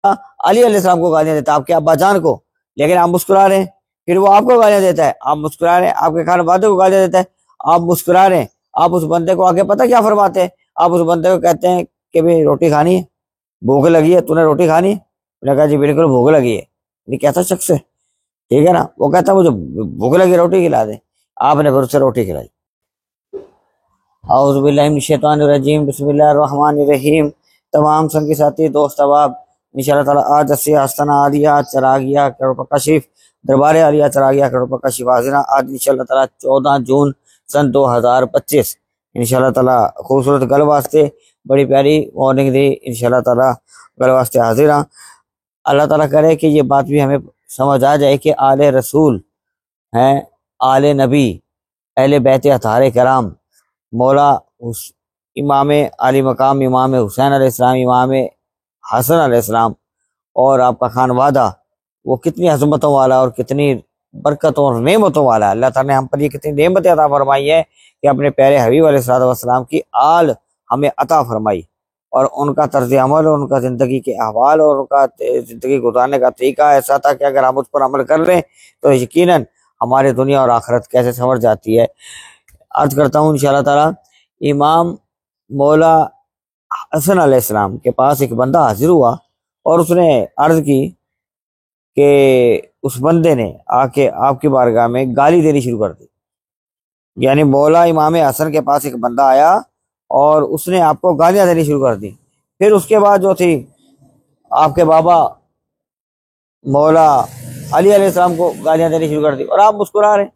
علی علیہ السلام کو گالیاں دیتا ہے، آپ کے ابا جان کو، لیکن آپ مسکرا رہے ہیں۔ پھر وہ آپ کو گالیاں دیتا ہے، آپ مسکرا رہے ہیں۔ آپ کے خانے والے کو گالیاں دیتا ہے، آپ مسکرا رہے ہیں۔ آپ اس بندے کو آگے پتہ کیا فرماتے ہیں؟ آپ اس بندے کو کہتے ہیں کہ بھئی روٹی کھانی ہے، بھوک لگی ہے، تو نے روٹی کھانی ہے؟ انہوں نے کہا جی بالکل بھوک لگی ہے۔ یہ کیسا شخص ہے؟ ٹھیک ہے نا، وہ کہتا ہے مجھے بھوک لگی روٹی کھلا دیں، آپ نے پھر اسے روٹی کھلائی۔ اعوذ باللہ من الشیطان الرجیم، بسم اللہ الرحمن الرحیم۔ تمام سنگی ساتھی دوست احباب، انشاءاللہ تعالیٰ آج اسی آستانہ عالیہ چراغیہ کروڑ شریف دربار عالیہ چراغیہ کروڑ شریف حاضرہ، آج انشاءاللہ تعالیٰ 14 جون سن 2025 انشاءاللہ تعالیٰ خوبصورت گل واسطے بڑی پیاری مارننگ دی، انشاءاللہ تعالیٰ گل واسطے حاضر ہاں۔ اللہ تعالیٰ کرے کہ یہ بات بھی ہمیں سمجھ آ جائے کہ آل رسول ہیں، آل نبی، اہل بیت اطہار کرام، مولا امام علی مقام امام حسین علیہ السلام، امام حسن علیہ السلام، اور آپ کا خانوادہ وہ کتنی عظمتوں والا اور کتنی برکتوں اور نعمتوں والا ہے۔ اللہ تعالیٰ نے ہم پر یہ کتنی نعمتیں عطا فرمائی ہے کہ اپنے پیارے حبیب علیہ السلام کی آل ہمیں عطا فرمائی، اور ان کا طرز عمل اور ان کا زندگی کے احوال اور ان کا زندگی گزارنے کا طریقہ ایسا تھا کہ اگر ہم اس پر عمل کر لیں تو یقیناً ہماری دنیا اور آخرت کیسے سنور جاتی ہے۔ عرض کرتا ہوں انشاءاللہ تعالیٰ، امام مولا حسن علیہ السلام کے پاس ایک بندہ حاضر ہوا اور اس نے عرض کی کہ اس بندے نے آ کے آپ کی بارگاہ میں گالی دینی شروع کر دی۔ یعنی مولا امام حسن کے پاس ایک بندہ آیا اور اس نے آپ کو گالیاں دینی شروع کر دی۔ پھر اس کے بعد جو تھی آپ کے بابا مولا علی علیہ السلام کو گالیاں دینی شروع کر دی، اور آپ مسکرا رہے ہیں۔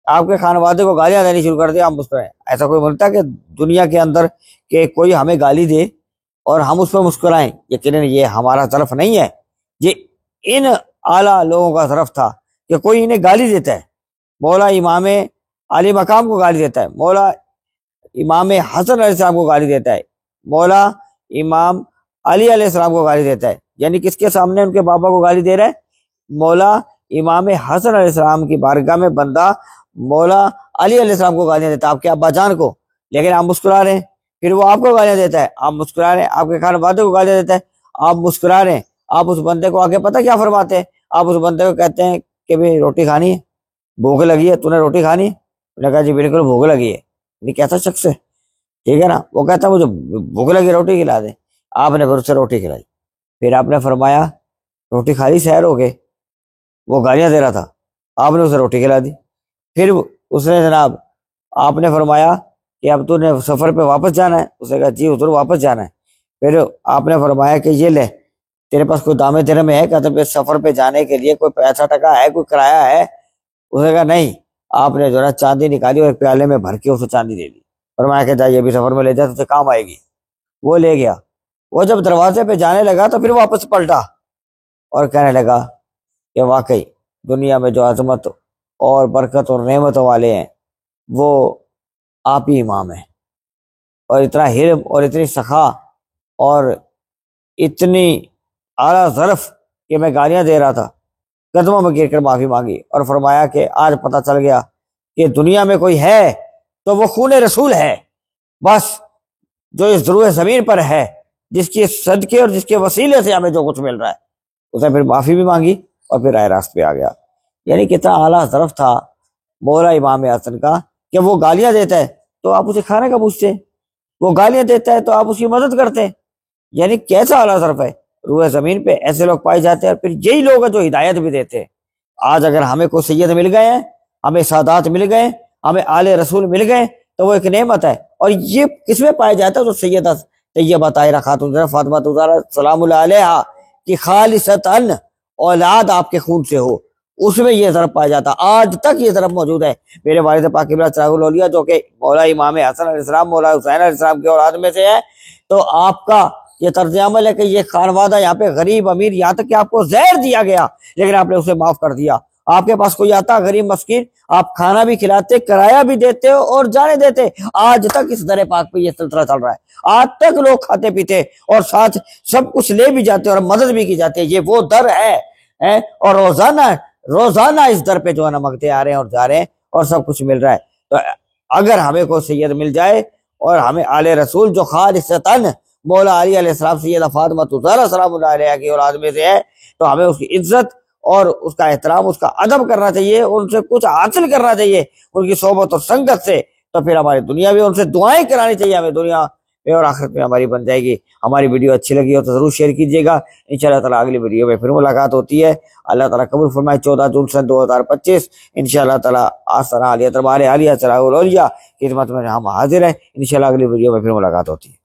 آپ کے خانوادے کو گالیاں دینی شروع کر دی، آپ مسکرائیں۔ ایسا کوئی بولتا ہے کہ دنیا کے اندر کہ کوئی ہمیں گالی دے اور ہم اس پہ مسکرائیں؟ یقیناً یہ ہمارا ظرف نہیں ہے، یہ ان اعلیٰ لوگوں کا ظرف تھا کہ کوئی انہیں گالی دیتا ہے، مولا امام علی مقام کو گالی دیتا ہے، مولا امام حسن علیہ السلام کو گالی دیتا ہے، مولا امام علی علیہ السلام کو گالی دیتا ہے۔ یعنی کس کے سامنے؟ ان کے بابا کو گالی دے رہا ہے، مولا امام حسن علیہ السلام کی بارگاہ میں بندہ مولا علی علیہ السلام کو گالیاں دیتا ہے، آپ کے ابا جان کو، لیکن آپ مسکرا رہے ہیں۔ پھر وہ آپ کو گالیاں دیتا ہے، آپ مسکرا رہے ہیں۔ آپ کے خانے والے کو گالیاں دیتا ہے، آپ مسکرا رہے ہیں۔ آپ اس بندے کو آگے پتہ کیا فرماتے ہیں؟ آپ اس بندے کو کہتے ہیں کہ بھئی روٹی کھانی ہے، بھوک لگی ہے، تو نے روٹی کھانی ہے؟ انہوں نے کہا جی بالکل بھوک لگی ہے۔ یہ کیسا شخص ہے؟ ٹھیک ہے نا، وہ کہتا ہے مجھے بھوک لگی روٹی کھلا دیں، آپ نے پھر اسے روٹی کھلائی۔ پھر آپ نے فرمایا روٹی کھا لی، سحر ہو گئے، وہ گالیاں دے رہا تھا، آپ نے اسے روٹی کھلا دی۔ پھر اس نے جناب آپ نے فرمایا کہ اب تو نے سفر پہ واپس جانا ہے، اسے کہا جی حضور واپس جانا ہے۔ پھر آپ نے فرمایا کہ یہ لے، تیرے پاس کوئی دامے تیرے میں ہے؟ کہتے سفر پہ جانے کے لیے کوئی پیسہ ٹکا ہے، کوئی کرایہ ہے؟ اسے کہا نہیں۔ آپ نے جو ہے چاندی نکالی اور ایک پیالے میں بھر کے اسے چاندی دے دی، فرمایا کہ جائیے ابھی سفر میں لے جا، تجھے کام آئے گی۔ وہ لے گیا۔ وہ جب دروازے پہ جانے لگا تو پھر واپس پلٹا اور کہنے لگا کہ واقعی دنیا میں جو عظمت اور برکت اور نعمتوں والے ہیں وہ آپ ہی امام ہیں، اور اتنا حلم اور اتنی سخا اور اتنی اعلیٰ ظرف کہ میں گالیاں دے رہا تھا، قدموں میں گر کر معافی مانگی اور فرمایا کہ آج پتہ چل گیا کہ دنیا میں کوئی ہے تو وہ خون رسول ہے، بس جو اس ضرور زمین پر ہے، جس کے صدقے اور جس کے وسیلے سے ہمیں جو کچھ مل رہا ہے۔ اسے پھر معافی بھی مانگی اور پھر رائے راست پہ آ گیا۔ یعنی کتنا اعلیٰ ظرف تھا مولا امام حسن کا کہ وہ گالیاں دیتا ہے تو آپ اسے کھانے کا پوچھتے ہیں، وہ گالیاں دیتا ہے تو آپ اس کی مدد کرتے ہیں۔ یعنی کیسا اعلیٰ ظرف ہے۔ روئے زمین پہ ایسے لوگ پائے جاتے ہیں، اور پھر یہی لوگ ہیں جو ہدایت بھی دیتے ہیں۔ آج اگر ہمیں کوئی سید مل گئے ہیں، ہمیں سادات مل گئے، ہمیں آل رسول مل گئے تو وہ ایک نعمت ہے، اور یہ کس میں پائے جاتا ہے؟ تو سیدہ طیبہ طاہرہ خاتون فاطمہ الزہرا سلام اللہ علیہا کی خالصتاً اولاد آپ کے خون سے ہو، اس میں یہ ضرب پایا جاتا۔ آج تک یہ ضرب موجود ہے۔ میرے والد پاک قبلہ چراغ الاولیاء جو کہ مولا امام حسن علیہ السلام مولا حسین علیہ السلام کے اولاد میں سے ہے، تو آپ کا یہ طرز عمل ہے کہ یہ خانوادہ یہاں پہ غریب امیر، یہاں تک کہ آپ کو زہر دیا گیا لیکن آپ نے اسے معاف کر دیا۔ آپ کے پاس کوئی آتا غریب مسکین، آپ کھانا بھی کھلاتے، کرایہ بھی دیتے اور جانے دیتے۔ آج تک اس در پاک پہ یہ سلسلہ چل رہا ہے، آج تک لوگ کھاتے پیتے اور ساتھ سب کچھ لے بھی جاتے اور مدد بھی کی جاتی ہے۔ یہ وہ در ہے، اور روزانہ اس در پہ جو ہے نا مانگتے آ رہے ہیں اور جا رہے ہیں اور سب کچھ مل رہا ہے۔ تو اگر ہمیں کوئی سید مل جائے اور ہمیں آل رسول جو خالصتاً مولا علی علیہ السلام سیدہ فاطمہ الزہرا سلام اللہ علیہا کی اولاد میں سے ہے، تو ہمیں اس کی عزت اور اس کا احترام، اس کا ادب کرنا چاہیے، ان سے کچھ حاصل کرنا چاہیے ان کی صحبت اور سنگت سے، تو پھر ہماری دنیا بھی ان سے دعائیں کرانی چاہیے، ہمیں دنیا میں اور آخرت میں ہماری بن جائے گی۔ ہماری ویڈیو اچھی لگی ہو تو ضرور شیئر کیجیے گا۔ انشاءاللہ تعالیٰ اگلی ویڈیو میں پھر ملاقات ہوتی ہے۔ اللہ تعالیٰ قبول فرمائے۔ 14 جون سن 2025 انشاءاللہ تعالیٰ آستانہ عالیہ دربار عالیہ چراغ الاولیاء کی خدمت میں ہم حاضر ہیں۔ انشاءاللہ اگلی ویڈیو میں پھر ملاقات ہوتی ہے۔